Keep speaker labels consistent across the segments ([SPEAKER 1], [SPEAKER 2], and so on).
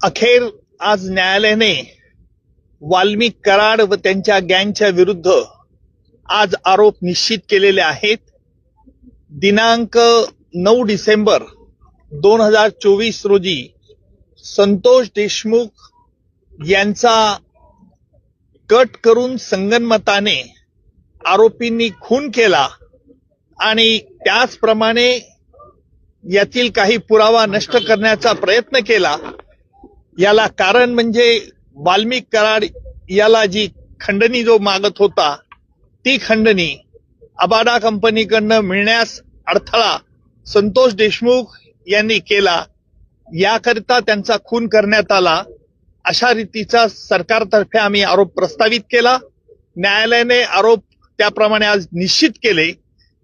[SPEAKER 1] अखेर आज न्यायालयाने वाल्मिक कराड व त्यांच्या गँगच्या विरुद्ध आज आरोप निश्चित केलेले आहेत. दिनांक 9 डिसेंबर 2024 रोजी संतोष देशमुख यांचा कट करून संगनमताने आरोपींनी खून केला आणि त्याचप्रमाणे यातील काही पुरावा नष्ट करण्याचा प्रयत्न केला. याला कारण म्हणजे वाल्मिक कराड याला जी खंडणी जो मागत होता ती खंडणी अबाडा कंपनीकडनं मिळण्यास अडथळा संतोष देशमुख यांनी केला. याकरिता त्यांचा खून करण्यात आला अशा रीतीचा सरकारतर्फे आम्ही आरोप प्रस्तावित केला. न्यायालयाने आरोप त्याप्रमाणे आज निश्चित केले.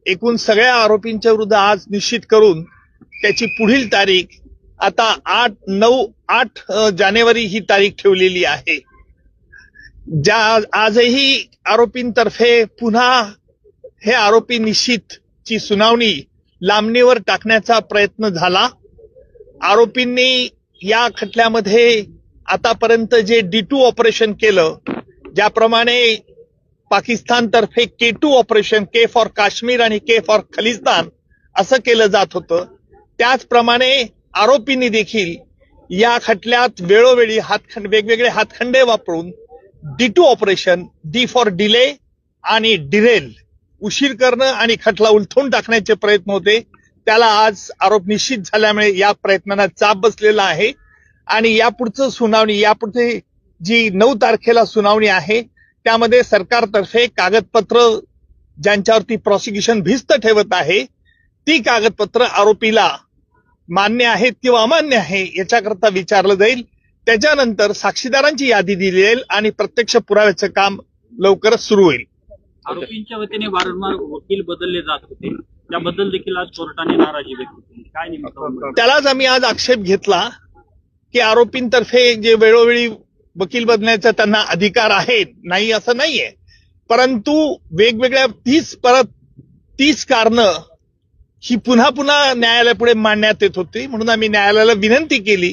[SPEAKER 1] एकूण सगळ्या आरोपींच्या विरुद्ध आज निश्चित करून त्याची पुढील तारीख आता 8 जानेवारी ही तारीख ठेवलेली आहे. आजही आरोपींतर्फे पुन्हा हे आरोपी निश्चितची सुनावणी लांबणीवर टाकण्याचा प्रयत्न झाला. आरोपींनी या खटल्यामध्ये आतापर्यंत जे D2 ऑपरेशन केलं, ज्याप्रमाणे पाकिस्तानतर्फे K2 operation, K for Kashmir आणि K फॉर खलिस्तान असं केलं जात होतं, त्याचप्रमाणे आरोपींनी देखील या खटल्यात वेळोवेळी वेगवेगळे हातखंडे वापरून D2 operation, D for delay आणि डिरेल, उशीर करणं आणि खटला उलथून टाकण्याचे प्रयत्न होते. त्याला आज आरोप निश्चित झाल्यामुळे या प्रयत्नांना चाप बसलेला आहे आणि यापुढचं सुनावणी, यापुढे जी 9 तारखेला सुनावणी आहे त्यामध्ये सरकारतर्फे कागदपत्र ज्यांच्यावरती प्रॉसिक्युशन भिस्त ठेवत आहे ती कागदपत्र आरोपीला मान्य आहेत किंवा अमान्य आहे याच्याकरता विचारलं जाईल. त्याच्यानंतर साक्षीदारांची यादी दिली जाईल आणि प्रत्यक्ष पुराव्याचं काम लवकरच सुरू होईल.
[SPEAKER 2] आरोपींच्या वतीने वारंवार वकील बदलले जात होते, त्याबद्दल देखील आज कोर्टाने नाराजी व्यक्त केली. काय नेमकं?
[SPEAKER 1] त्यालाच आम्ही आज आक्षेप घेतला की आरोपींतर्फे जे वेळोवेळी वकील बदलण्याचा त्यांना अधिकार आहे, नाही असं नाहीये, परंतु वेगवेगळ्या 30 कारणं ही पुन्हा पुन्हा न्यायालयापुढे मांडण्यात येत होती. म्हणून आम्ही न्यायालयाला विनंती केली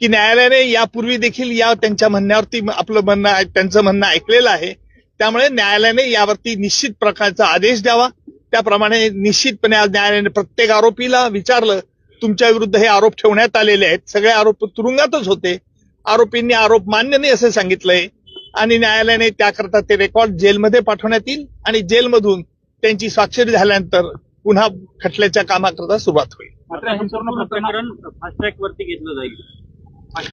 [SPEAKER 1] की न्यायालयाने यापूर्वी देखील त्यांच्या म्हणण्यावरती त्यांचं म्हणणं ऐकलेलं आहे, त्यामुळे न्यायालयाने यावरती निश्चित प्रकारचा आदेश द्यावा. त्याप्रमाणे निश्चितपणे आज न्यायालयाने प्रत्येक आरोपीला विचारलं, तुमच्या विरुद्ध हे आरोप ठेवण्यात आलेले आहेत. सगळे आरोप तुरुंगातच होते. आरोपींनी आरोप मान्य नाही असं सांगितलंय आणि न्यायालयाने त्याकरता ते रेकॉर्ड जेलमध्ये पाठवण्यात येईल आणि जेलमधून त्यांची स्वाक्षरी झाल्यानंतर पुन्हा खटल्याच्या कामाकरता सुरुवात होईल.
[SPEAKER 2] मात्र हे संपूर्ण प्रकरण फास्ट ट्रॅक वरती घेतलं जाईल.